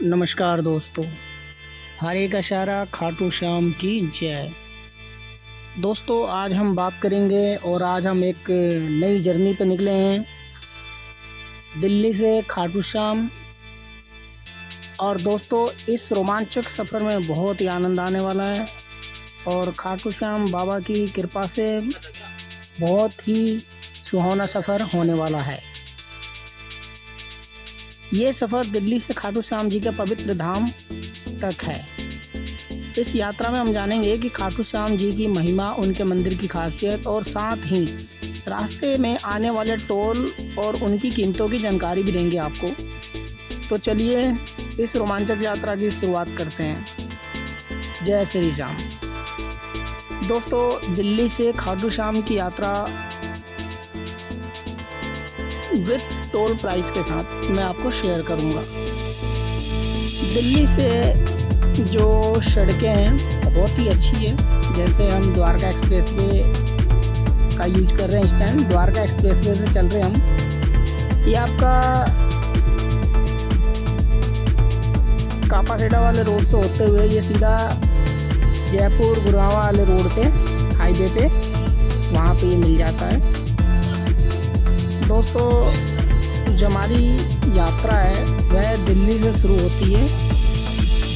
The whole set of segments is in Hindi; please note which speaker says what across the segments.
Speaker 1: नमस्कार दोस्तों, हरे का इशारा खाटू श्याम की जय। दोस्तों आज हम बात करेंगे और आज हम एक नई जर्नी पे निकले हैं दिल्ली से खाटू श्याम। और दोस्तों इस रोमांचक सफ़र में बहुत ही आनंद आने वाला है और खाटू श्याम बाबा की कृपा से बहुत ही सुहावना सफ़र होने वाला है। ये सफ़र दिल्ली से खाटू श्याम जी के पवित्र धाम तक है। इस यात्रा में हम जानेंगे कि खाटू श्याम जी की महिमा, उनके मंदिर की खासियत और साथ ही रास्ते में आने वाले टोल और उनकी कीमतों की जानकारी भी देंगे आपको। तो चलिए इस रोमांचक यात्रा की शुरुआत करते हैं। जय श्री श्याम। दोस्तों दिल्ली से खाटू श्याम की यात्रा विद टोल प्राइस के साथ मैं आपको शेयर करूंगा। दिल्ली से जो सड़कें हैं बहुत ही अच्छी है। जैसे हम द्वारका एक्सप्रेसवे का यूज कर रहे हैं, इस टाइम द्वारका एक्सप्रेसवे से चल रहे हैं हम। ये आपका कापाखेड़ा वाले रोड से होते हुए ये सीधा जयपुर गुड़गांव वाले रोड पे हाईवे पे वहाँ पे ये मिल जाता है। दोस्तों जो हमारी यात्रा है वह दिल्ली से शुरू होती है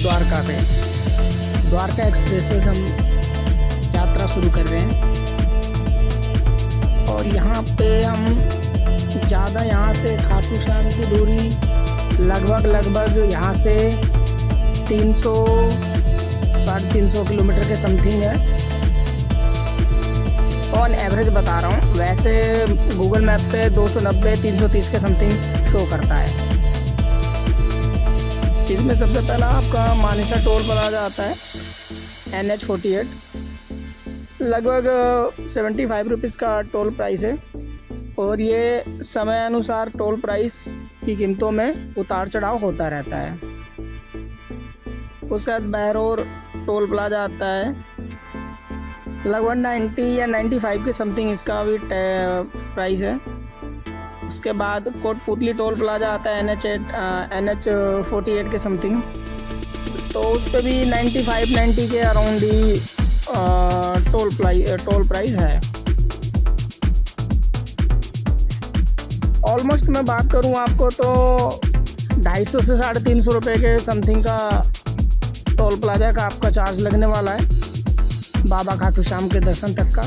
Speaker 1: द्वारका से। द्वारका एक्सप्रेसवे से हम यात्रा शुरू कर रहे हैं और यहाँ पे हम ज़्यादा यहाँ से खाटू श्याम की दूरी लगभग यहाँ से 300 साढ़े 300 किलोमीटर के समथिंग है। ऑन एवरेज बता रहा हूँ, वैसे गूगल मैप पे 290-330 के समथिंग शो करता है। इसमें सबसे पहला आपका मानेसर टोल प्लाजा आता है NH48, लगभग 75 रुपीज़ का टोल प्राइस है और ये समय अनुसार टोल प्राइस की कीमतों में उतार चढ़ाव होता रहता है। उसके बाद बहरोर टोल प्लाजा आता है, लगभग 90 या 95 के समथिंग इसका भी प्राइस है। उसके बाद कोटपुतली टोल प्लाजा आता है NH48 के समथिंग, तो उस पर भी 90 के अराउंड ही टोल प्राइस है। ऑलमोस्ट मैं बात करूं आपको तो 250 से 350 रुपये के समथिंग का टोल प्लाजा का आपका चार्ज लगने वाला है बाबा खाटू श्याम के दर्शन तक का।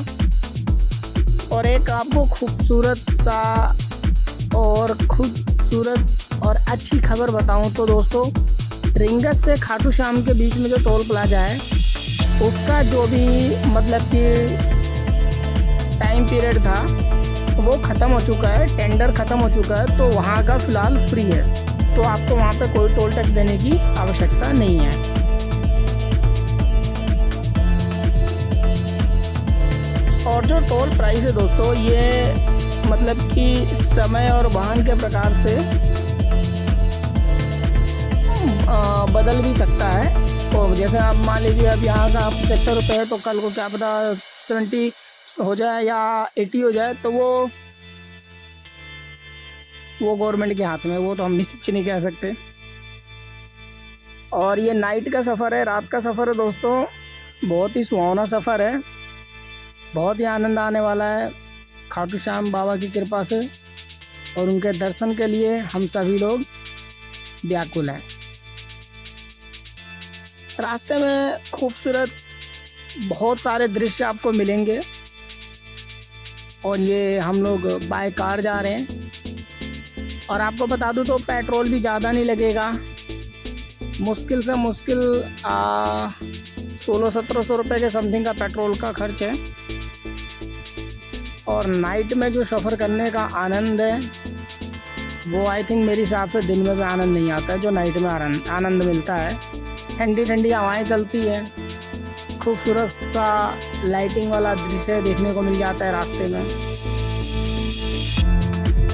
Speaker 1: और एक आपको खूबसूरत और अच्छी खबर बताऊं तो दोस्तों, रिंगस से खाटू श्याम के बीच में जो टोल प्लाजा है उसका जो भी मतलब कि टाइम पीरियड था वो ख़त्म हो चुका है, टेंडर ख़त्म हो चुका है। तो वहाँ का फ़िलहाल फ्री है, तो आपको वहाँ पे कोई टोल टैक्स देने की आवश्यकता नहीं है। और जो टोल प्राइस है दोस्तों, ये मतलब कि समय और वाहन के प्रकार से बदल भी सकता है। तो जैसे आप मान लीजिए अब यहाँ का आप 75 रुपये है तो कल को क्या पता 70 हो जाए या 80 हो जाए, तो वो गवर्नमेंट के हाथ में, वो तो हम कुछ नहीं कह सकते। और ये नाइट का सफ़र है, रात का सफ़र है दोस्तों, बहुत ही सुहावना सफ़र है, बहुत ही आनंद आने वाला है खाटू श्याम बाबा की कृपा से। और उनके दर्शन के लिए हम सभी लोग व्याकुल हैं। रास्ते में खूबसूरत बहुत सारे दृश्य आपको मिलेंगे और ये हम लोग बाय कार जा रहे हैं। और आपको बता दूं तो पेट्रोल भी ज़्यादा नहीं लगेगा, मुश्किल से मुश्किल 1600-1700 रुपये के समथिंग का पेट्रोल का खर्च है। और नाइट में जो सफ़र करने का आनंद है वो आई थिंक मेरे हिसाब से दिन में भी आनंद नहीं आता है जो नाइट में आनंद मिलता है। ठंडी ठंडी हवाएं चलती है, खूबसूरत सा लाइटिंग वाला दृश्य देखने को मिल जाता है रास्ते में।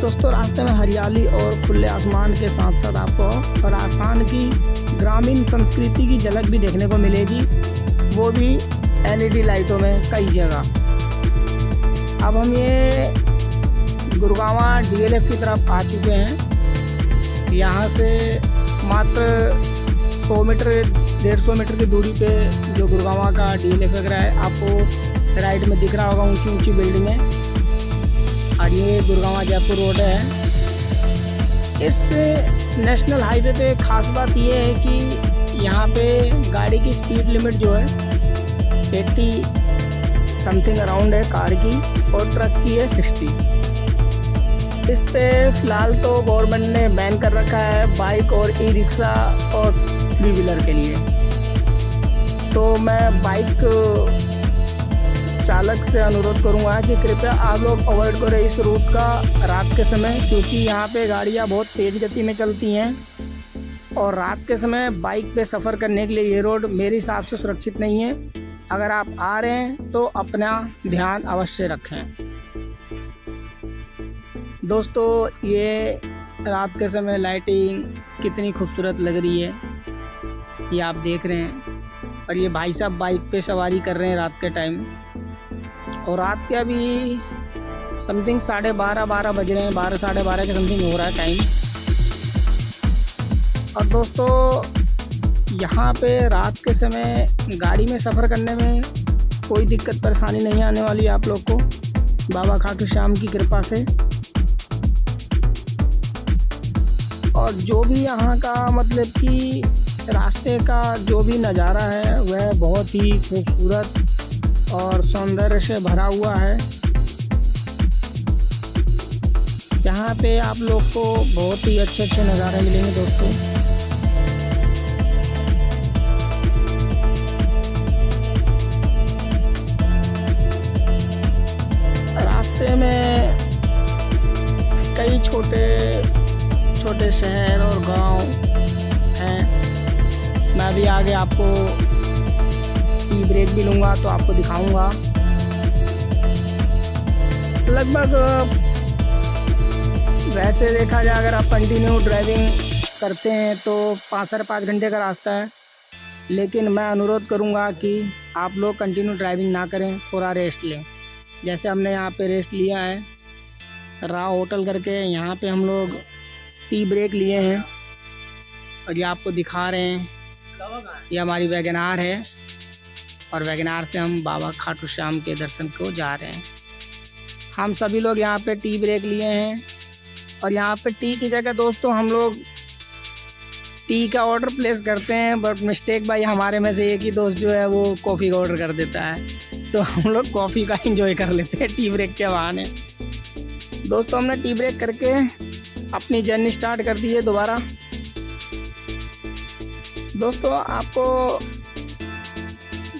Speaker 1: दोस्तों रास्ते में हरियाली और खुले आसमान के साथ साथ आपको राजस्थान की ग्रामीण संस्कृति की झलक भी देखने को मिलेगी, वो भी LED लाइटों में कई जगह। अब हम ये गुड़गांव DLF की तरफ आ चुके हैं। यहाँ से मात्र 100 मीटर 150 मीटर की दूरी पे जो गुड़गांव का DLF वगैरह है, आपको राइट में दिख रहा होगा ऊंची ऊंची बिल्डिंगें। और ये गुड़गांव जयपुर रोड है। इस नेशनल हाईवे पे ख़ास बात ये है कि यहाँ पे गाड़ी की स्पीड लिमिट जो है 80 समथिंग अराउंड है कार की, और ट्रक की है 60। इस पे फ़िलहाल तो गवर्नमेंट ने बैन कर रखा है बाइक और ई-रिक्शा और 3 व्हीलर के लिए। तो मैं बाइक चालक से अनुरोध करूंगा कि कृपया आप लोग अवॉइड करें इस रूट का रात के समय, क्योंकि यहाँ पे गाड़ियाँ बहुत तेज़ गति में चलती हैं और रात के समय बाइक पे सफ़र करने के लिए ये रोड मेरे हिसाब से सुरक्षित नहीं है। अगर आप आ रहे हैं तो अपना ध्यान अवश्य रखें। दोस्तों, ये रात के समय लाइटिंग कितनी खूबसूरत लग रही है, ये आप देख रहे हैं। और ये भाई साहब बाइक पे सवारी कर रहे हैं रात के टाइम, और रात के अभी समथिंग 12:30 बज रहे हैं, 12 साढ़े 12 के समथिंग हो रहा है टाइम। और दोस्तों, यहाँ पे रात के समय गाड़ी में सफ़र करने में कोई दिक्कत परेशानी नहीं आने वाली आप लोग को, बाबा खाटू श्याम की कृपा से। और जो भी यहाँ का मतलब कि रास्ते का जो भी नज़ारा है वह बहुत ही खूबसूरत और सौंदर्य से भरा हुआ है। यहाँ पे आप लोग को बहुत ही अच्छे अच्छे नज़ारे मिलेंगे दोस्तों। रास्ते में कई छोटे छोटे शहर और गांव हैं। मैं अभी आगे आपको टी ब्रेक भी लूँगा तो आपको दिखाऊंगा। लगभग वैसे देखा जाए अगर आप कंटिन्यू ड्राइविंग करते हैं तो 5 साढ़े 5 घंटे का रास्ता है, लेकिन मैं अनुरोध करूंगा कि आप लोग कंटिन्यू ड्राइविंग ना करें, थोड़ा रेस्ट लें। जैसे हमने यहाँ पे रेस्ट लिया है राव होटल करके, यहाँ पे हम लोग टी ब्रेक लिए हैं और ये आपको दिखा रहे हैं। ये हमारी वैगनार है और वैगनार से हम बाबा खाटू श्याम के दर्शन को जा रहे हैं। हम सभी लोग यहाँ पे टी ब्रेक लिए हैं और यहाँ पे टी की जगह दोस्तों हम लोग टी का ऑर्डर प्लेस करते हैं, बट मिस्टेक भाई हमारे में से एक ही दोस्त जो है वो कॉफ़ी का ऑर्डर कर देता है, तो हम लोग कॉफ़ी का एंजॉय कर लेते हैं टी ब्रेक के बहाने। दोस्तों, हमने टी ब्रेक करके अपनी जर्नी स्टार्ट कर दी है दोबारा। दोस्तों, आपको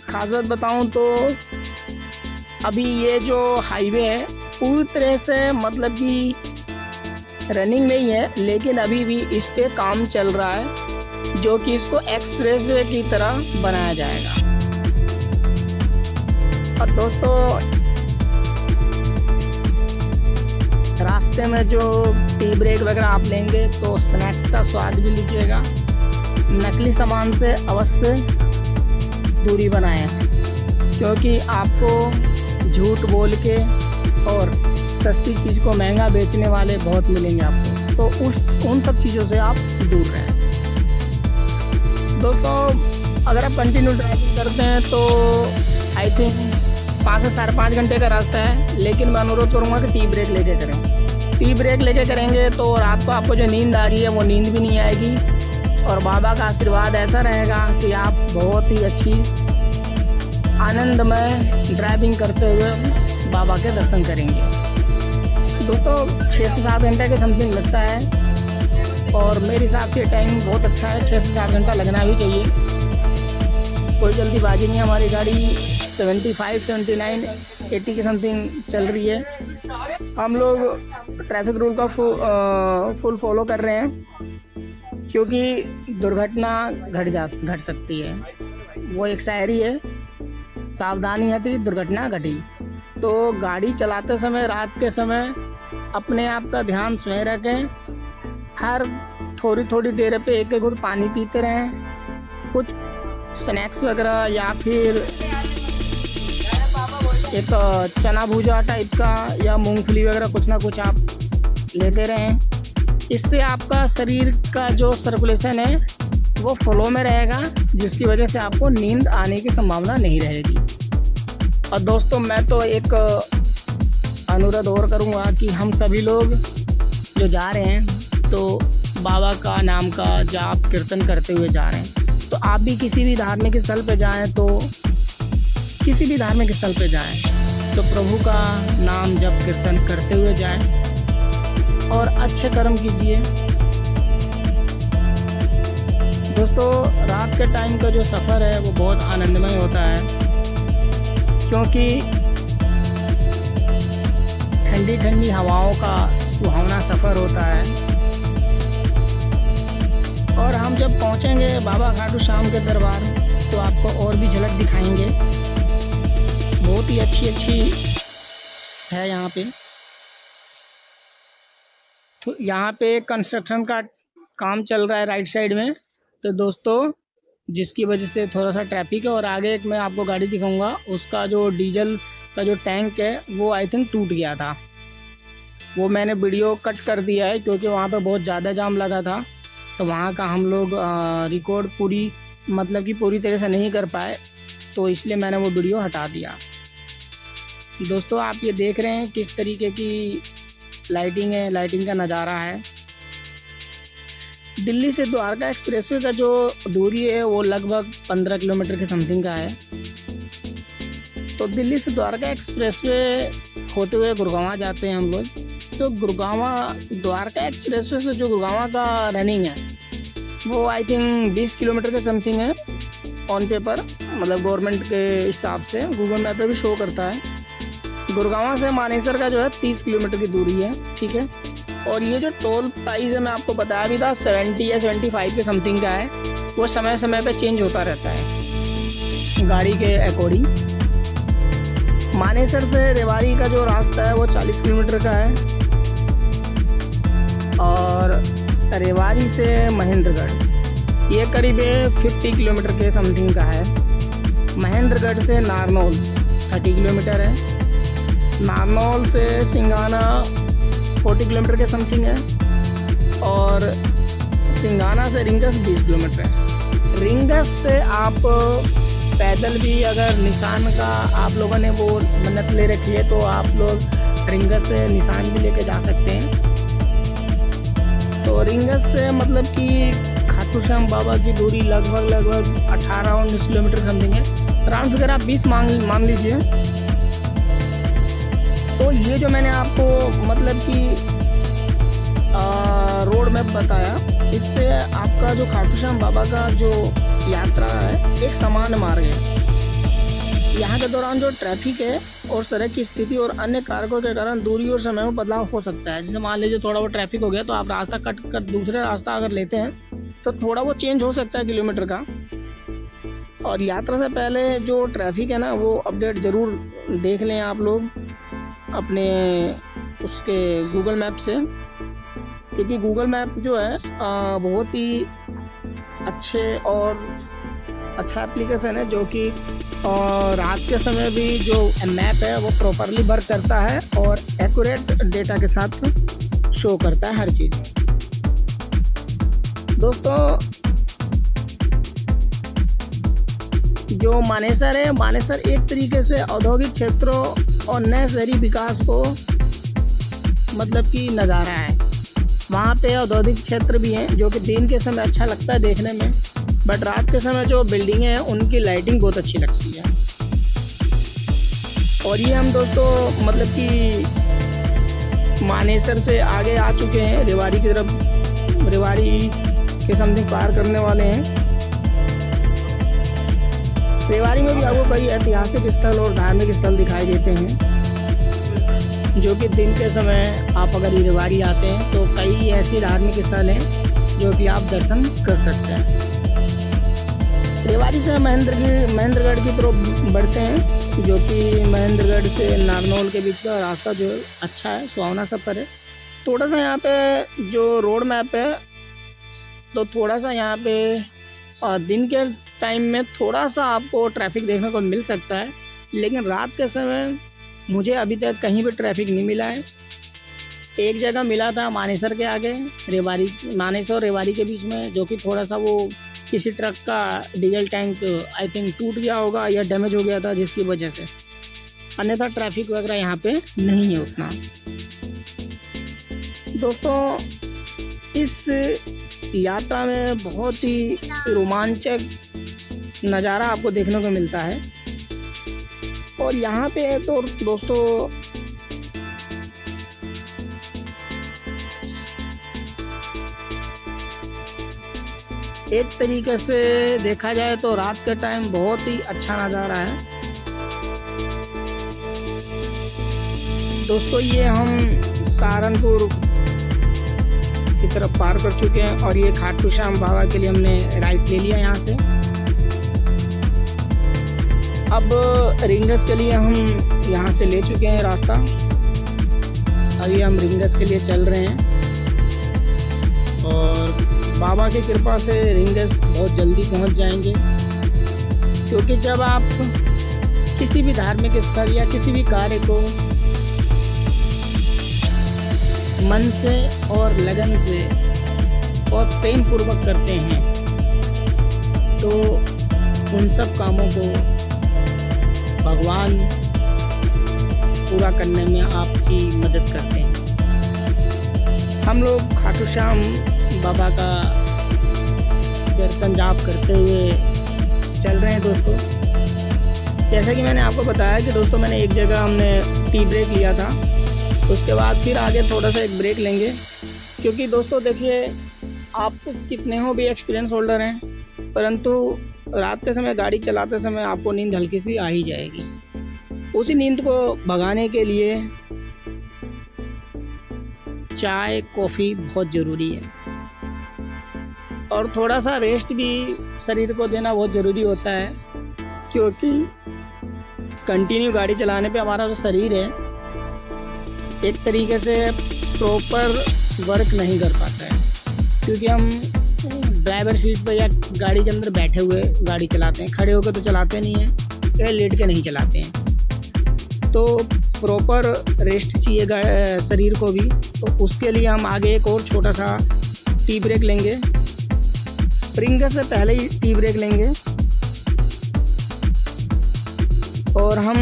Speaker 1: खास बात बताऊं तो अभी ये जो हाईवे है पूरी तरह से मतलब कि रनिंग नहीं है, लेकिन अभी भी इस पे काम चल रहा है, जो कि इसको एक्सप्रेसवे की तरह बनाया जाएगा। और दोस्तों, रास्ते में जो टी ब्रेक वगैरह आप लेंगे तो स्नैक्स का स्वाद भी लीजिएगा। नकली सामान से अवश्य दूरी बनाएं, क्योंकि आपको झूठ बोल के और सस्ती चीज़ को महंगा बेचने वाले बहुत मिलेंगे आपको, तो उन सब चीज़ों से आप दूर रहें। दोस्तों, अगर आप कंटिन्यू ड्राइविंग करते हैं तो आई थिंक 5 से साढ़े 5 घंटे का रास्ता है, लेकिन मैं अनुरोध करूँगा कि टी ब्रेक लेके करें। टी ब्रेक लेके करेंगे तो रात को आपको जो नींद आ रही है वो नींद भी नहीं आएगी, और बाबा का आशीर्वाद ऐसा रहेगा कि आप बहुत ही अच्छी आनंदमय ड्राइविंग करते हुए बाबा के दर्शन करेंगे। दोस्तों, 6 से 7 घंटे के समथिंग लगता है और मेरे हिसाब से टाइम बहुत अच्छा है। 6 से 7 घंटा लगना भी चाहिए, कोई जल्दीबाजी नहीं है। हमारी गाड़ी 75, 79, 80 के समथिंग चल रही है। हम लोग ट्रैफिक रूल का फुल फॉलो कर रहे हैं, क्योंकि दुर्घटना घट सकती है। वो एक शायरी है, सावधानी हटी दुर्घटना घटी। तो गाड़ी चलाते समय रात के समय अपने आप का ध्यान स्वयं रखें। हर थोड़ी थोड़ी देर पे एक घूंट पानी पीते रहें, कुछ स्नैक्स वगैरह या फिर एक चना भूजा टाइप का या मूंगफली वगैरह कुछ ना कुछ आप लेते रहें। इससे आपका शरीर का जो सर्कुलेशन है वो फ्लो में रहेगा, जिसकी वजह से आपको नींद आने की संभावना नहीं रहेगी। और दोस्तों मैं तो एक अनुरोध और करूँगा कि हम सभी लोग जो जा रहे हैं तो बाबा का नाम का जाप कीर्तन करते हुए जा रहे हैं। तो आप भी किसी भी धार्मिक स्थल पे जाएं तो किसी भी धार्मिक स्थल पे जाएं तो प्रभु का नाम जप कीर्तन करते हुए जाएं और अच्छे कर्म कीजिए। दोस्तों रात के टाइम का जो सफ़र है वो बहुत आनंदमय होता है, क्योंकि ठंडी ठंडी हवाओं का सुहावना सफ़र होता है। और हम जब पहुंचेंगे बाबा खाटू श्याम के दरबार तो आपको और भी झलक दिखाएंगे। बहुत ही अच्छी है यहाँ पे। तो यहाँ पे कंस्ट्रक्शन का काम चल रहा है राइट साइड में, तो दोस्तों जिसकी वजह से थोड़ा सा ट्रैफिक है। और आगे एक मैं आपको गाड़ी दिखाऊंगा, उसका जो डीजल का जो टैंक है वो आई थिंक टूट गया था। वो मैंने वीडियो कट कर दिया है क्योंकि वहाँ पे बहुत ज़्यादा जाम लगा था, तो वहाँ का हम लोग रिकॉर्ड पूरी तरह से नहीं कर पाए, तो इसलिए मैंने वो वीडियो हटा दिया। दोस्तों आप ये देख रहे हैं किस तरीके की लाइटिंग है, लाइटिंग का नज़ारा है। दिल्ली से द्वारका एक्सप्रेसवे का जो दूरी है वो लगभग 15 किलोमीटर के समथिंग का है। तो दिल्ली से द्वारका एक्सप्रेसवे होते हुए गुड़गांव जाते हैं हम लोग। तो द्वारका एक्सप्रेसवे से जो गुड़गांव का रनिंग है वो आई थिंक 20 किलोमीटर के समथिंग है ऑन पेपर, मतलब गवर्नमेंट के हिसाब से गूगल मैप पे भी शो करता है। गुड़गांव से मानेसर का जो है 30 किलोमीटर की दूरी है, ठीक है। और ये जो टोल प्राइस है मैं आपको बताया भी था 70 या 75 के समथिंग का है, वो समय समय पे चेंज होता रहता है गाड़ी के अकॉर्डिंग। मानेसर से रेवाड़ी का जो रास्ता है वो 40 किलोमीटर का है, और रेवाड़ी से महेंद्रगढ़ ये करीब 50 किलोमीटर के समथिंग का है। महेंद्रगढ़ से नारनौल 30 किलोमीटर है। नारनौल से सिंगाना 40 किलोमीटर के समथिंग है, और सिंगाना से रिंगस 20 किलोमीटर है। रिंगस से आप पैदल भी अगर निशान का आप लोगों ने वो मन्नत ले रखी है तो आप लोग रिंगस से निशान भी लेके जा सकते हैं। तो रिंगस से मतलब कि खाटू श्याम बाबा की दूरी लगभग 18-19 किलोमीटर समथिंग है। राउंड फिगर आप 20 मान लीजिए। तो ये जो मैंने आपको मतलब कि रोड मैप बताया, इससे आपका जो खाटू श्याम बाबा का जो यात्रा है एक समान मार्ग है। यहाँ के दौरान जो ट्रैफिक है और सड़क की स्थिति और अन्य कारकों के कारण दूरी और समय में बदलाव हो सकता है। जैसे मान लीजिए थोड़ा वो ट्रैफिक हो गया तो आप रास्ता कट कर दूसरे रास्ता अगर लेते हैं तो थोड़ा वो चेंज हो सकता है किलोमीटर का। और यात्रा से पहले जो ट्रैफिक है ना वो अपडेट ज़रूर देख लें आप लोग अपने उसके गूगल मैप से, क्योंकि गूगल मैप जो है बहुत ही अच्छा एप्लीकेशन है जो कि रात के समय भी जो मैप है वो प्रॉपरली वर्क करता है और एक्यूरेट डेटा के साथ शो करता है हर चीज़। दोस्तों जो मानेसर है, मानेसर एक तरीके से औद्योगिक क्षेत्रों और नए शहरी विकास को मतलब कि नज़ारा है। वहाँ पे औद्योगिक क्षेत्र भी हैं जो कि दिन के समय अच्छा लगता है देखने में, बट रात के समय जो बिल्डिंगें हैं उनकी लाइटिंग बहुत अच्छी लगती है। और ये हम दोस्तों मतलब कि मानेसर से आगे आ चुके हैं, रेवाड़ी की तरफ, रेवाड़ी के समथिंग पार करने वाले हैं। रेवाड़ी में भी आपको कई ऐतिहासिक स्थल और धार्मिक स्थल दिखाई देते हैं जो कि दिन के समय आप अगर रेवाड़ी आते हैं तो कई ऐसी धार्मिक स्थल हैं जो कि आप दर्शन कर सकते हैं। रेवाड़ी से महेंद्रगढ़ की तरफ बढ़ते हैं, जो कि महेंद्रगढ़ से नारनौल के बीच का रास्ता जो अच्छा है, सुहावना सफ़र है। थोड़ा सा यहाँ पे जो रोड मैप है तो थोड़ा सा यहाँ पे दिन के टाइम में थोड़ा सा आपको ट्रैफिक देखने को मिल सकता है, लेकिन रात के समय मुझे अभी तक कहीं भी ट्रैफिक नहीं मिला है। एक जगह मिला था मानेसर के आगे, रेवाड़ी, मानेसर और रेवाड़ी के बीच में, जो कि थोड़ा सा वो किसी ट्रक का डीजल टैंक आई थिंक टूट गया होगा या डैमेज हो गया था, जिसकी वजह से, अन्यथा ट्रैफिक वगैरह यहाँ पे नहीं है उतना। दोस्तों, इस यात्रा में बहुत ही रोमांचक नज़ारा आपको देखने को मिलता है। और यहाँ पे तो दोस्तों एक तरीके से देखा जाए तो रात के टाइम बहुत ही अच्छा नज़ारा है। दोस्तों, ये हम सहारनपुर की तरफ पार कर चुके हैं और ये खाटू श्याम बाबा के लिए हमने राइट ले लिया यहाँ से। अब रिंगस के लिए हम यहाँ से ले चुके हैं रास्ता। अभी हम रिंगस के लिए चल रहे हैं और बाबा की कृपा से रिंगस बहुत जल्दी पहुँच जाएंगे, क्योंकि जब आप किसी भी धार्मिक स्थल या किसी भी कार्य को मन से और लगन से और प्रेम पूर्वक करते हैं तो उन सब कामों को भगवान पूरा करने में आपकी मदद करते हैं। हम लोग खाटू श्याम बाबा का कीर्तन जाप करते हुए चल रहे हैं दोस्तों। जैसा कि मैंने आपको बताया कि दोस्तों मैंने एक जगह हमने टी ब्रेक लिया था, उसके बाद फिर आगे थोड़ा सा एक ब्रेक लेंगे, क्योंकि दोस्तों देखिए, आप कितने हो भी एक्सपीरियंस होल्डर हैं, परंतु रात के समय गाड़ी चलाते समय आपको नींद हल्की सी आ ही जाएगी। उसी नींद को भगाने के लिए चाय कॉफ़ी बहुत ज़रूरी है और थोड़ा सा रेस्ट भी शरीर को देना बहुत ज़रूरी होता है, क्योंकि कंटिन्यू गाड़ी चलाने पे हमारा जो शरीर है एक तरीके से प्रॉपर वर्क नहीं कर पाता है, क्योंकि हम ड्राइवर सीट पर या गाड़ी के अंदर बैठे हुए गाड़ी चलाते हैं, खड़े होकर तो चलाते नहीं हैं या लेट के नहीं चलाते हैं। तो प्रॉपर रेस्ट चाहिए शरीर को भी, तो उसके लिए हम आगे एक और छोटा सा टी ब्रेक लेंगे। रिंगस से पहले ही टी ब्रेक लेंगे और हम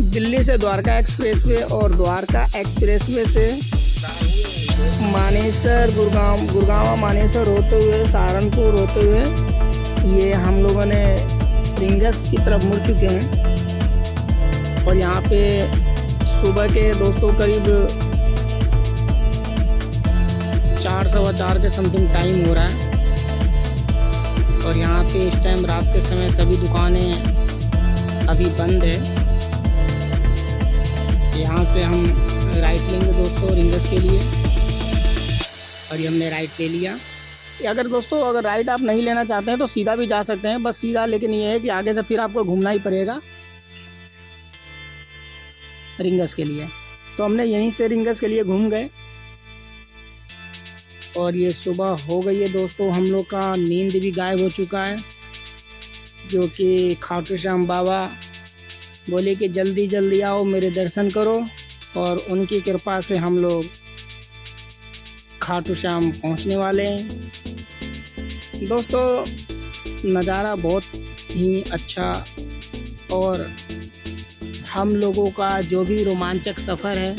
Speaker 1: दिल्ली से द्वारका एक्सप्रेसवे और द्वारका एक्सप्रेसवे से मानेसर गुड़गांव मानेसर होते हुए सहारनपुर होते हुए ये हम लोगों ने रिंगस की तरफ मुड़ चुके हैं। और यहाँ पे सुबह के दोस्तों करीब 4:15 के समथिंग टाइम हो रहा है और यहाँ पे इस टाइम रात के समय सभी दुकानें अभी बंद है। यहाँ से हम राइट लेंगे दोस्तों रिंगस के लिए और ये हमने राइट ले लिया। अगर दोस्तों अगर राइट आप नहीं लेना चाहते हैं तो सीधा भी जा सकते हैं, बस सीधा, लेकिन ये है कि आगे से फिर आपको घूमना ही पड़ेगा रिंगस के लिए। तो हमने यहीं से रिंगस के लिए घूम गए और ये सुबह हो गई है दोस्तों। हम लोग का नींद भी गायब हो चुका है, जो कि खाटू श्याम बाबा बोले कि जल्दी जल्दी आओ मेरे दर्शन करो, और उनकी कृपा से हम लोग खाटू श्याम पहुंचने वाले हैं। दोस्तों नज़ारा बहुत ही अच्छा और हम लोगों का जो भी रोमांचक सफ़र है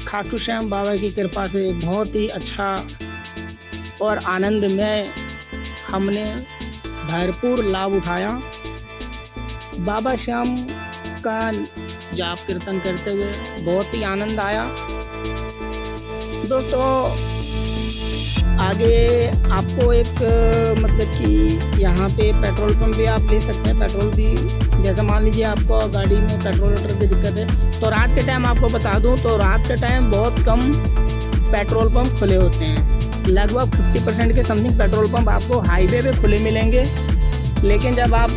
Speaker 1: खाटू श्याम बाबा की कृपा से बहुत ही अच्छा और आनंदमय हमने भरपूर लाभ उठाया। बाबा श्याम का जाप कीर्तन करते हुए बहुत ही आनंद आया। दोस्तों आगे आपको एक मतलब कि यहाँ पे पेट्रोल पंप भी आप ले सकते हैं। पेट्रोल भी जैसे मान लीजिए आपको गाड़ी में पेट्रोल वोटर की दिक्कत है तो रात के टाइम आपको बता दूँ तो रात के टाइम बहुत कम पेट्रोल पंप खुले होते हैं। लगभग 50% के समथिंग पेट्रोल पंप आपको हाईवे पे खुले मिलेंगे, लेकिन जब आप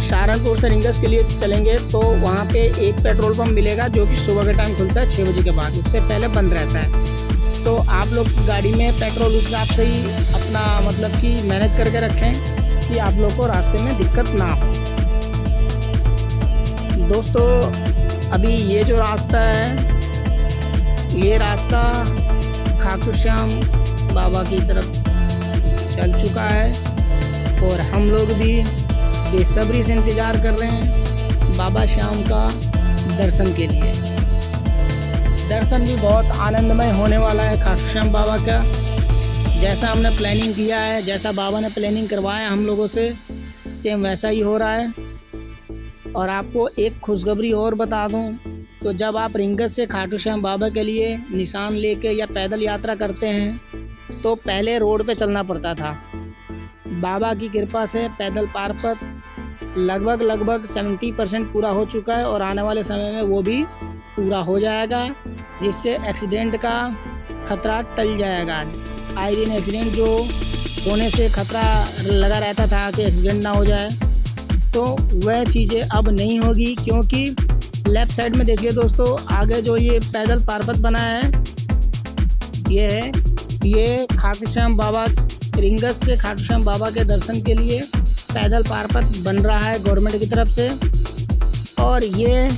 Speaker 1: सहारनपुर से रिंगस के लिए चलेंगे तो वहाँ पे एक पेट्रोल पंप मिलेगा जो कि सुबह के टाइम खुलता है 6 बजे के बाद, उससे पहले बंद रहता है। तो आप लोग गाड़ी में पेट्रोल उस हिसाब से ही अपना मतलब कि मैनेज करके रखें कि आप लोग को रास्ते में दिक्कत ना हो। दोस्तों अभी ये जो रास्ता है ये रास्ता खाटू श्याम बाबा की तरफ चल चुका है और हम लोग भी बेसब्री से इंतज़ार कर रहे हैं बाबा श्याम का दर्शन के लिए। दर्शन भी बहुत आनंदमय होने वाला है खाटू श्याम बाबा का। जैसा हमने प्लानिंग किया है, जैसा बाबा ने प्लानिंग करवाया हम लोगों से, सेम वैसा ही हो रहा है। और आपको एक खुशखबरी और बता दूं, तो जब आप रिंगस से खाटू श्याम बाबा के लिए निशान लेके या पैदल यात्रा करते हैं तो पहले रोड पे चलना पड़ता था। बाबा की कृपा से पैदल पारपथ लगभग 70% पूरा हो चुका है और आने वाले समय में वो भी पूरा हो जाएगा, जिससे एक्सीडेंट का खतरा टल जाएगा। आए दिन एक्सीडेंट जो होने से खतरा लगा रहता था कि एक्सीडेंट ना हो जाए, तो वह चीज़ें अब नहीं होगी, क्योंकि लेफ़्ट साइड में देखिए दोस्तों, आगे जो ये पैदल पारपथ बना है ये खाटू श्याम बाबा, रिंगस से खाटू श्याम बाबा के दर्शन के लिए पैदल पारपथ बन रहा है गवर्नमेंट की तरफ से। और ये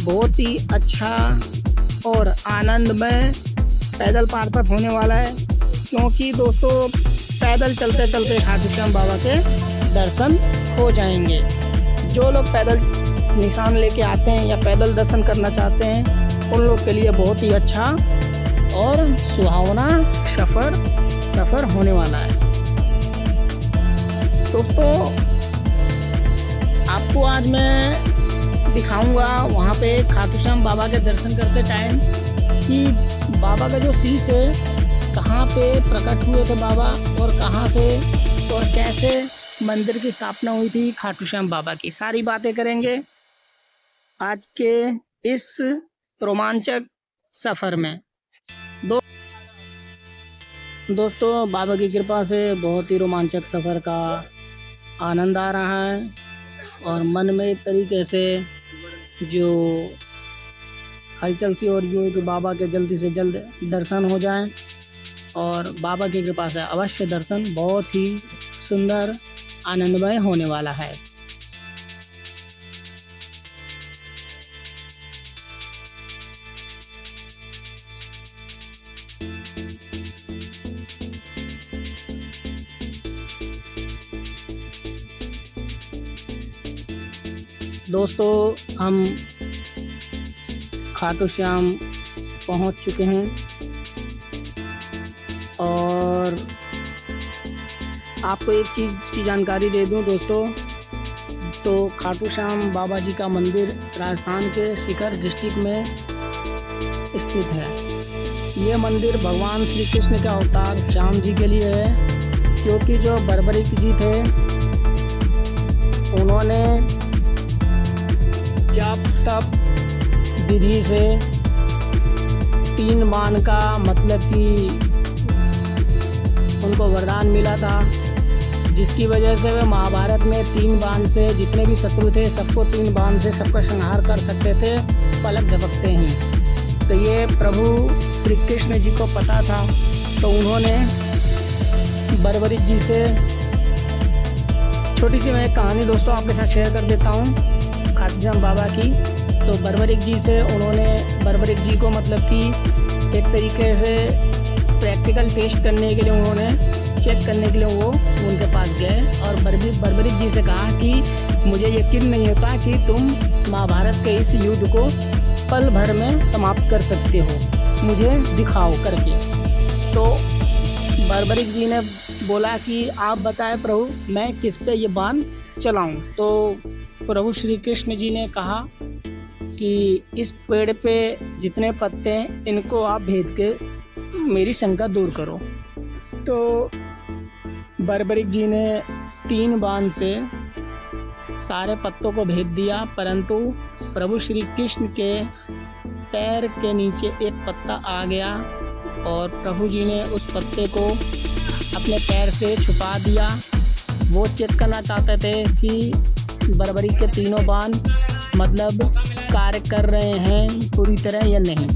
Speaker 1: बहुत ही अच्छा और आनंदमय पैदल पारपथ होने वाला है, क्योंकि दोस्तों पैदल चलते चलते खाटू श्याम बाबा के दर्शन हो जाएंगे। जो लोग पैदल निशान लेके आते हैं या पैदल दर्शन करना चाहते हैं, उन लोग के लिए बहुत ही अच्छा और सुहावना सफ़र होने वाला है। दोस्तों आपको आज मैं दिखाऊंगा वहाँ पे खाटू श्याम बाबा के दर्शन करते टाइम कि बाबा का जो शीश है, कहाँ पे प्रकट हुए थे बाबा और कहाँ पे और कैसे मंदिर की स्थापना हुई थी खाटू श्याम बाबा की। सारी बातें करेंगे आज के इस रोमांचक सफ़र में। दोस्तों बाबा की कृपा से बहुत ही रोमांचक सफ़र का आनंद आ रहा है और मन में एक तरीके से जो हलचल सी हो रही है कि बाबा के जल्दी से जल्द दर्शन हो जाएं, और बाबा की कृपा से अवश्य दर्शन बहुत ही सुंदर आनंदमय होने वाला है। दोस्तों हम खाटू श्याम पहुंच चुके हैं और आपको एक चीज़ की जानकारी दे दूं दोस्तों, तो खाटू श्याम बाबा जी का मंदिर राजस्थान के सीकर डिस्ट्रिक्ट में स्थित है। ये मंदिर भगवान श्री कृष्ण का अवतार श्याम जी के लिए है, क्योंकि जो बर्बरिक जी थे उन्होंने जप तप विधि से 3 बाण का, मतलब कि उनको वरदान मिला था, जिसकी वजह से वे महाभारत में 3 बाण से जितने भी शत्रु थे सबको 3 बाण से सबका संहार कर सकते थे पलक झपकते ही। तो ये प्रभु श्री कृष्ण जी को पता था, तो उन्होंने बर्बरिक जी से, छोटी सी मैं एक कहानी दोस्तों आपके साथ शेयर कर देता हूँ खाटू श्याम बाबा की। तो बर्बरिक जी से उन्होंने, बर्बरिक जी को मतलब कि एक तरीके से प्रैक्टिकल टेस्ट करने के लिए, उन्होंने चेक करने के लिए वो उनके पास गए और बर्बरिक जी से कहा कि मुझे यकीन नहीं होता कि तुम महाभारत के इस युद्ध को पल भर में समाप्त कर सकते हो, मुझे दिखाओ करके। तो बर्बरिक जी ने बोला कि आप बताएं प्रभु, मैं किस पे ये बाण चलाऊं। तो प्रभु श्री कृष्ण जी ने कहा कि इस पेड़ पे जितने पत्ते हैं इनको आप भेद के मेरी शंका दूर करो। तो बर्बरिक जी ने 3 बाण से सारे पत्तों को भेद दिया, परंतु प्रभु श्री कृष्ण के पैर के नीचे एक पत्ता आ गया और प्रभु जी ने उस पत्ते को अपने पैर से छुपा दिया। वो चेक करना चाहते थे कि बर्बरिक के 3 बाण मतलब कार्य कर रहे हैं पूरी तरह या नहीं,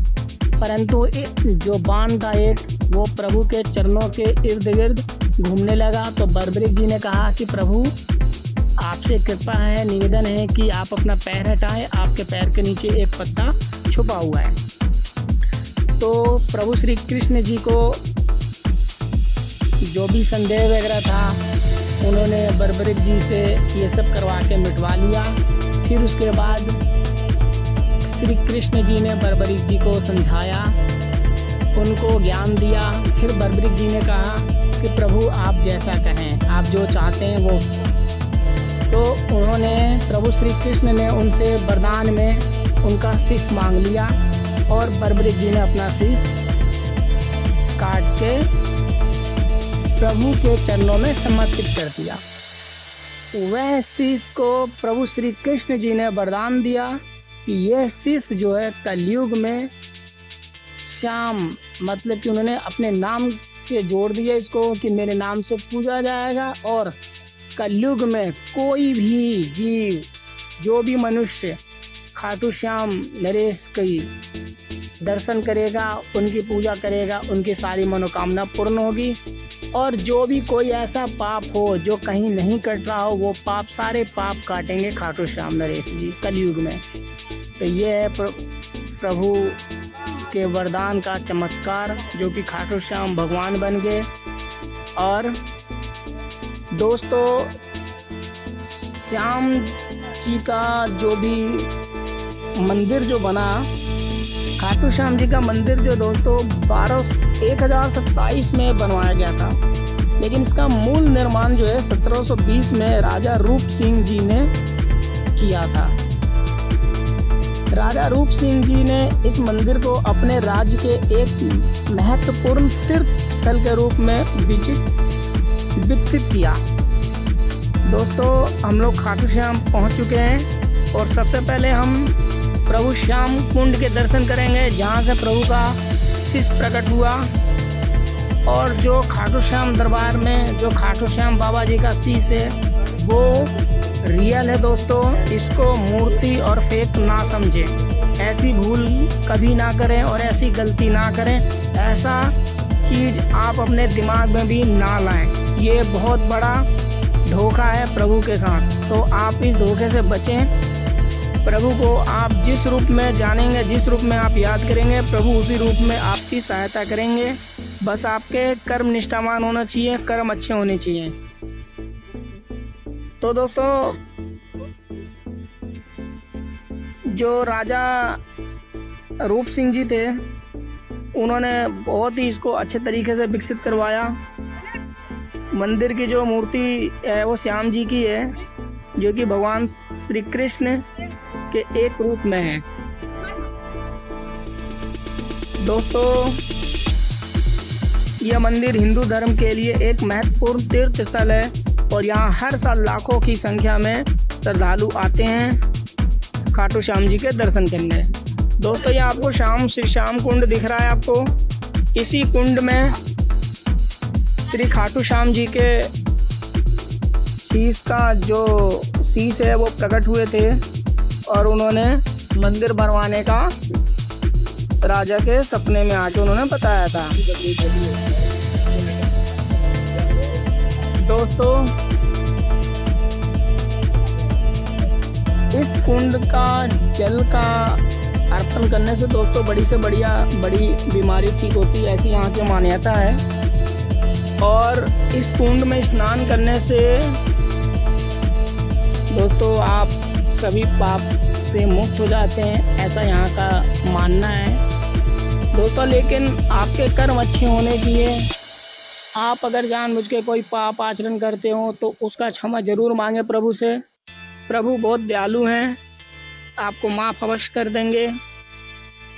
Speaker 1: परंतु जो बाण था एक, वो प्रभु के चरणों के इर्द गिर्द घूमने लगा। तो बर्बरिक जी ने कहा कि प्रभु आपसे कृपा है, निवेदन है कि आप अपना पैर हटाएं, आपके पैर के नीचे एक पत्ता छुपा हुआ है। तो प्रभु श्री कृष्ण जी को जो भी संदेह वगैरह था उन्होंने बर्बरिक जी से ये सब करवा के मिटवा लिया। फिर उसके बाद श्री कृष्ण जी ने बर्बरिक जी को समझाया, उनको ज्ञान दिया। फिर बर्बरिक जी ने कहा कि प्रभु आप जैसा कहें, आप जो चाहते हैं वो। तो उन्होंने प्रभु श्री कृष्ण ने उनसे वरदान में उनका शीश मांग लिया और बर्बरिक जी ने अपना शीश काट के प्रभु के चरणों में समर्पित कर दिया। वह शीश को प्रभु श्री कृष्ण जी ने वरदान दिया कि यह शीश जो है कलयुग में श्याम, मतलब कि उन्होंने अपने नाम से जोड़ दिया इसको कि मेरे नाम से पूजा जाएगा। और कलयुग में कोई भी जीव, जो भी मनुष्य खाटू श्याम नरेश की दर्शन करेगा, उनकी पूजा करेगा, उनकी सारी मनोकामना पूर्ण होगी। और जो भी कोई ऐसा पाप हो जो कहीं नहीं कट रहा हो, वो पाप सारे पाप काटेंगे खाटू श्याम नरेश जी कलयुग में। तो ये है प्रभु के वरदान का चमत्कार, जो कि खाटू श्याम भगवान बन गए। और दोस्तों, श्याम जी का जो भी मंदिर जो बना, खाटू श्याम जी का मंदिर जो दोस्तों 1027 में बनवाया गया था, लेकिन इसका मूल निर्माण जो है 1720 में राजा रूप सिंह जी ने किया था। राजा रूप सिंह जी ने इस मंदिर को अपने राज्य के एक महत्वपूर्ण तीर्थ स्थल के रूप में विकसित किया। दोस्तों, हम लोग खाटू श्याम पहुंच चुके हैं और सबसे पहले हम प्रभु श्याम कुंड के दर्शन करेंगे, जहां से प्रभु का शीश प्रकट हुआ। और जो खाटू श्याम दरबार में जो खाटू श्याम बाबा जी का शीश है वो रियल है दोस्तों। इसको मूर्ति और फेक ना समझें, ऐसी भूल कभी ना करें और ऐसी गलती ना करें। ऐसा चीज़ आप अपने दिमाग में भी ना लाएं, ये बहुत बड़ा धोखा है प्रभु के साथ। तो आप इस धोखे से बचें। प्रभु को आप जिस रूप में जानेंगे, जिस रूप में आप याद करेंगे, प्रभु उसी रूप में आपकी सहायता करेंगे। बस आपके कर्म निष्ठावान होना चाहिए, कर्म अच्छे होने चाहिए। तो दोस्तों, जो राजा रूप सिंह जी थे, उन्होंने बहुत ही इसको अच्छे तरीके से विकसित करवाया। मंदिर की जो मूर्ति है वो श्याम जी की है, जो कि भगवान श्री कृष्ण के एक रूप में है। दोस्तों, यह मंदिर हिंदू धर्म के लिए एक महत्वपूर्ण तीर्थ स्थल है और यहाँ हर साल लाखों की संख्या में श्रद्धालु आते हैं खाटू श्याम जी के दर्शन करने। दोस्तों, ये आपको श्री श्याम कुंड दिख रहा है आपको। इसी कुंड में श्री खाटू श्याम जी के शीश का जो शीश है वो प्रकट हुए थे और उन्होंने मंदिर बनवाने का राजा के सपने में आके उन्होंने बताया था। दोस्तों, इस कुंड का जल का अर्पण करने से दोस्तों बड़ी बीमारी ठीक होती है, ऐसी यहाँ की मान्यता है। और इस कुंड में स्नान करने से दोस्तों आप सभी पाप से मुक्त हो जाते हैं, ऐसा यहाँ का मानना है दोस्तों। लेकिन आपके कर्म अच्छे होने चाहिए। आप अगर जानबूझ के कोई पाप आचरण करते हो तो उसका क्षमा जरूर मांगे प्रभु से। प्रभु बहुत दयालु हैं, आपको माफ़ अवश्य कर देंगे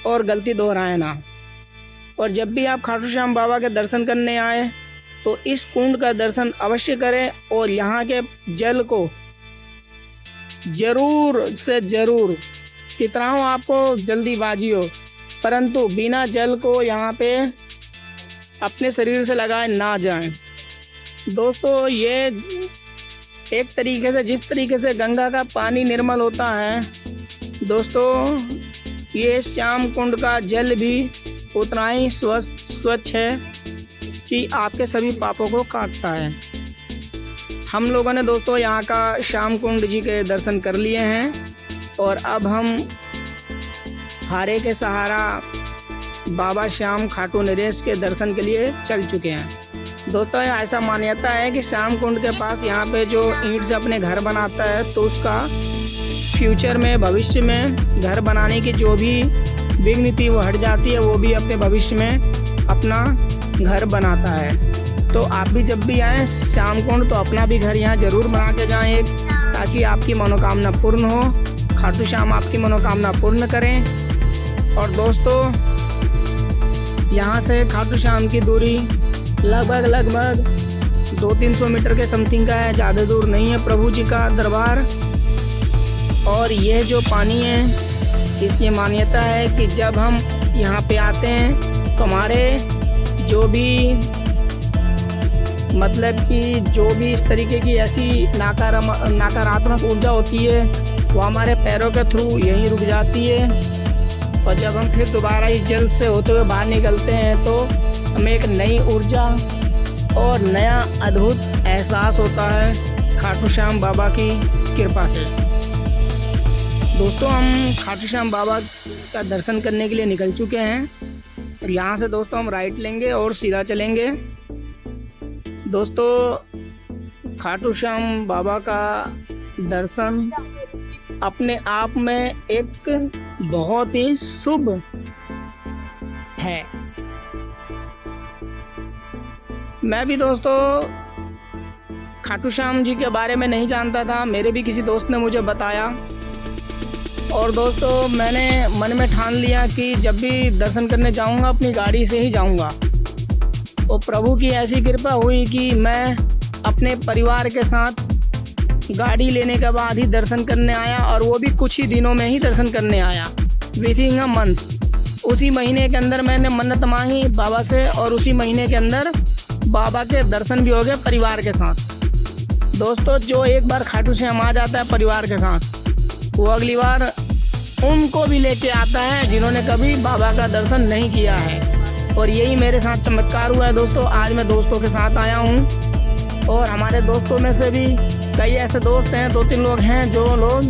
Speaker 1: और गलती दोहराए ना। और जब भी आप खाटू श्याम बाबा के दर्शन करने आए तो इस कुंड का दर्शन अवश्य करें और यहाँ के जल को जरूर से जरूर, कितना हो आपको जल्दीबाजी हो, परंतु बिना जल को यहाँ पे अपने शरीर से लगाए ना जाएं। दोस्तों, ये एक तरीके से, जिस तरीके से गंगा का पानी निर्मल होता है दोस्तों, ये श्याम कुंड का जल भी उतना ही स्वच्छ है कि आपके सभी पापों को काटता है। हम लोगों ने दोस्तों यहाँ का श्याम कुंड जी के दर्शन कर लिए हैं और अब हम हारे के सहारा बाबा श्याम खाटू नरेश के दर्शन के लिए चल चुके हैं। दोस्तों ऐसा मान्यता है कि श्याम कुंड के पास यहाँ पे जो ईंट से अपने घर बनाता है तो उसका फ्यूचर में, भविष्य में घर बनाने की जो भी विघ्न थी वो हट जाती है, वो भी अपने भविष्य में अपना घर बनाता है। तो आप भी जब भी आएँ श्याम कुंड तो अपना भी घर यहाँ ज़रूर बना के जाएँ एक, ताकि आपकी मनोकामना पूर्ण हो, खाटू श्याम आपकी मनोकामना पूर्ण करें। और दोस्तों यहाँ से खाटू श्याम की दूरी लगभग 200-300 मीटर के समथिंग का है, ज़्यादा दूर नहीं है प्रभु जी का दरबार। और यह जो पानी है इसकी मान्यता है कि जब हम यहाँ पे आते हैं तो हमारे जो भी मतलब कि जो भी इस तरीके की ऐसी नकारात्मक ऊर्जा होती है वो हमारे पैरों के थ्रू यहीं रुक जाती है। और जब हम फिर दोबारा इस जल से होते हुए बाहर निकलते हैं तो हमें एक नई ऊर्जा और नया अद्भुत एहसास होता है खाटू श्याम बाबा की कृपा से। दोस्तों हम खाटू श्याम बाबा का दर्शन करने के लिए निकल चुके हैं और यहाँ से दोस्तों हम राइट लेंगे और सीधा चलेंगे। दोस्तों खाटू श्याम बाबा का दर्शन अपने आप में एक बहुत ही शुभ है। मैं भी दोस्तों खाटू श्याम जी के बारे में नहीं जानता था, मेरे भी किसी दोस्त ने मुझे बताया और दोस्तों मैंने मन में ठान लिया कि जब भी दर्शन करने जाऊंगा अपनी गाड़ी से ही जाऊंगा। तो प्रभु की ऐसी कृपा हुई कि मैं अपने परिवार के साथ गाड़ी लेने के बाद ही दर्शन करने आया, और वो भी कुछ ही दिनों में ही दर्शन करने आया, विथिन अ मंथ। उसी महीने के अंदर मैंने मन्नत मांगी बाबा से और उसी महीने के अंदर बाबा के दर्शन भी हो गए परिवार के साथ। दोस्तों जो एक बार खाटू श्याम आ जाता है परिवार के साथ वो अगली बार उनको भी लेके आता है जिन्होंने कभी बाबा का दर्शन नहीं किया है। और यही मेरे साथ चमत्कार हुआ है दोस्तों। आज मैं दोस्तों के साथ आया हूँ और हमारे दोस्तों में से भी कई ऐसे दोस्त हैं, 2-3 लोग हैं जो लोग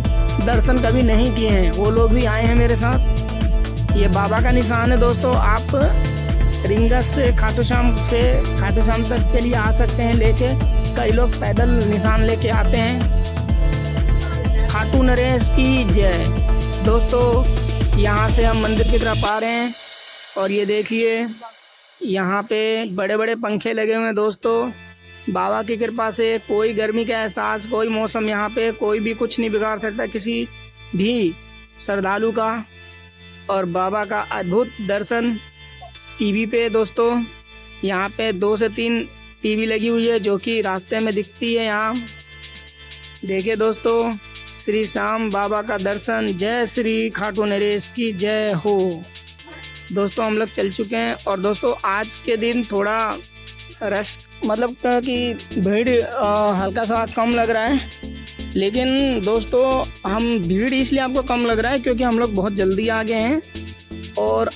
Speaker 1: दर्शन कभी नहीं किए हैं, वो लोग भी आए हैं मेरे साथ। ये बाबा का निशान है दोस्तों। आप रिंगस से खाटू श्याम तक के लिए आ सकते हैं लेके। कई लोग पैदल निशान लेके आते हैं। खाटू नरेश की जय। दोस्तों यहाँ से हम मंदिर की तरफ आ रहे हैं और ये देखिए यहाँ पे बड़े बड़े पंखे लगे हुए हैं दोस्तों। बाबा की कृपा से कोई गर्मी का एहसास, कोई मौसम, यहाँ पे कोई भी कुछ नहीं बिगाड़ सकता किसी भी श्रद्धालु का। और बाबा का अद्भुत दर्शन टीवी पे दोस्तों, यहाँ पे 2 से 3 टीवी लगी हुई है जो कि रास्ते में दिखती है। यहाँ देखिए दोस्तों, श्री श्याम बाबा का दर्शन। जय श्री खाटू नरेश की जय हो। दोस्तों हम लोग चल चुके हैं और दोस्तों आज के दिन थोड़ा रश मतलब कि भीड़ हल्का सा कम लग रहा है। लेकिन दोस्तों हम भीड़ इसलिए आपको कम लग रहा है क्योंकि हम लोग बहुत जल्दी आ गए हैं। और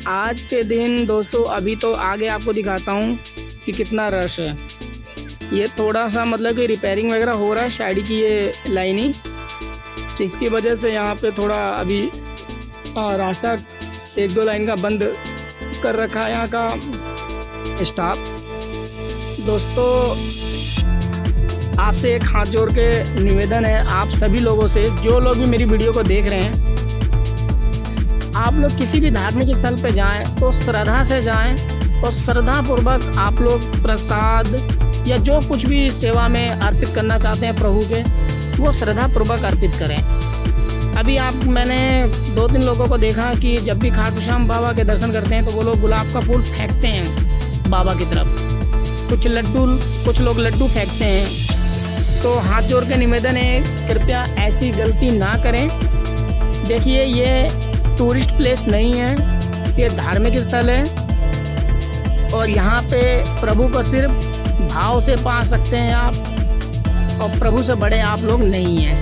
Speaker 1: आज के दिन दोस्तों अभी तो आगे आपको दिखाता हूँ कि कितना रश है। ये थोड़ा सा मतलब कि रिपेयरिंग वगैरह हो रहा है शायद की ये लाइनिंग, तो इसकी वजह से यहाँ पे थोड़ा अभी रास्ता 1-2 लाइन का बंद कर रखा है यहाँ का स्टाफ। दोस्तों आपसे एक हाथ जोड़ के निवेदन है आप सभी लोगों से, जो लोग भी मेरी वीडियो को देख रहे हैं, आप लोग किसी भी धार्मिक स्थल पर जाएं तो श्रद्धा से जाएं और श्रद्धापूर्वक आप लोग प्रसाद या जो कुछ भी सेवा में अर्पित करना चाहते हैं प्रभु के, वो श्रद्धापूर्वक अर्पित करें। अभी मैंने 2-3 लोगों को देखा कि जब भी खाटू श्याम बाबा के दर्शन करते हैं तो वो लोग गुलाब का फूल फेंकते हैं बाबा की तरफ, कुछ लोग लड्डू फेंकते हैं। तो हाथ जोड़ के निवेदन है कृपया ऐसी गलती ना करें। देखिए ये टूरिस्ट प्लेस नहीं है, ये धार्मिक स्थल है और यहाँ पे प्रभु को सिर्फ भाव से पा सकते हैं आप, और प्रभु से बड़े आप लोग नहीं हैं।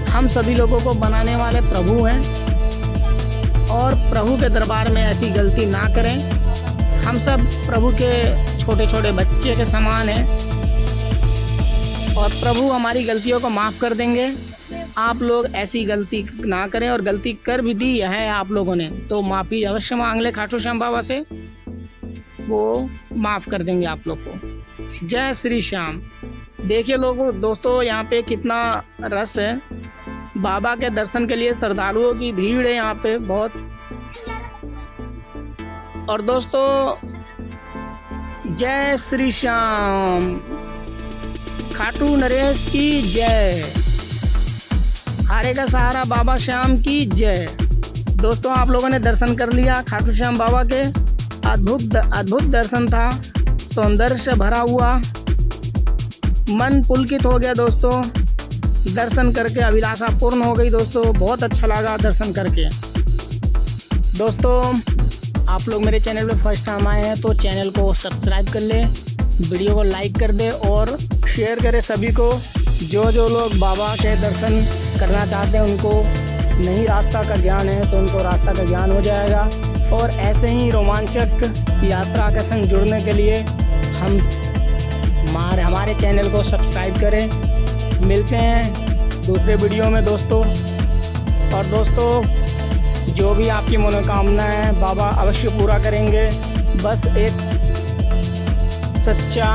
Speaker 1: हम सभी लोगों को बनाने वाले प्रभु हैं और प्रभु के दरबार में ऐसी गलती ना करें। हम सब प्रभु के छोटे छोटे बच्चे के समान हैं और प्रभु हमारी गलतियों को माफ़ कर देंगे। आप लोग ऐसी गलती ना करें, और गलती कर भी दी है आप लोगों ने तो माफ़ी अवश्य मांग ले खाटू श्याम बाबा से। वो माफ़ कर देंगे आप लोग को। जय श्री श्याम। देखिए लोगों, दोस्तों यहाँ पे कितना रस है। बाबा के दर्शन के लिए श्रद्धालुओं की भीड़ है यहाँ पे बहुत। और दोस्तों जय श्री श्याम, खाटू नरेश की जय, हारे का सहारा बाबा श्याम की जय। दोस्तों आप लोगों ने दर्शन कर लिया खाटू श्याम बाबा के। अद्भुत दर्शन था, सौंदर्य से भरा हुआ, मन पुलकित हो गया दोस्तों। दर्शन करके अभिलाषा पूर्ण हो गई दोस्तों। बहुत अच्छा लगा दर्शन करके। दोस्तों आप लोग मेरे चैनल पे फर्स्ट टाइम आए हैं तो चैनल को सब्सक्राइब कर ले, वीडियो को लाइक कर दे और शेयर करें सभी को। जो लोग बाबा के दर्शन करना चाहते हैं उनको नहीं रास्ता का ज्ञान है तो उनको रास्ता का ज्ञान हो जाएगा। और ऐसे ही रोमांचक यात्रा के संग जुड़ने के लिए हमारे चैनल को सब्सक्राइब करें। मिलते हैं दूसरे वीडियो में दोस्तों। और दोस्तों जो भी आपकी मनोकामना है बाबा अवश्य पूरा करेंगे। बस एक सच्चा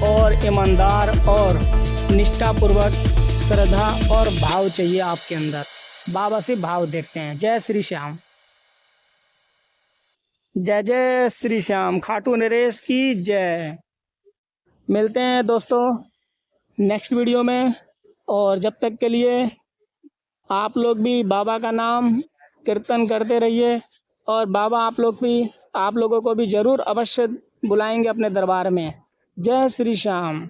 Speaker 1: और ईमानदार और निष्ठापूर्वक श्रद्धा और भाव चाहिए आपके अंदर। बाबा से भाव देखते हैं। जय श्री श्याम, जय जय श्री श्याम, खाटू नरेश की जय। मिलते हैं दोस्तों नेक्स्ट वीडियो में। और जब तक के लिए आप लोग भी बाबा का नाम कीर्तन करते रहिए। और बाबा आप लोगों को भी ज़रूर अवश्य बुलाएंगे अपने दरबार में। जय श्री श्याम।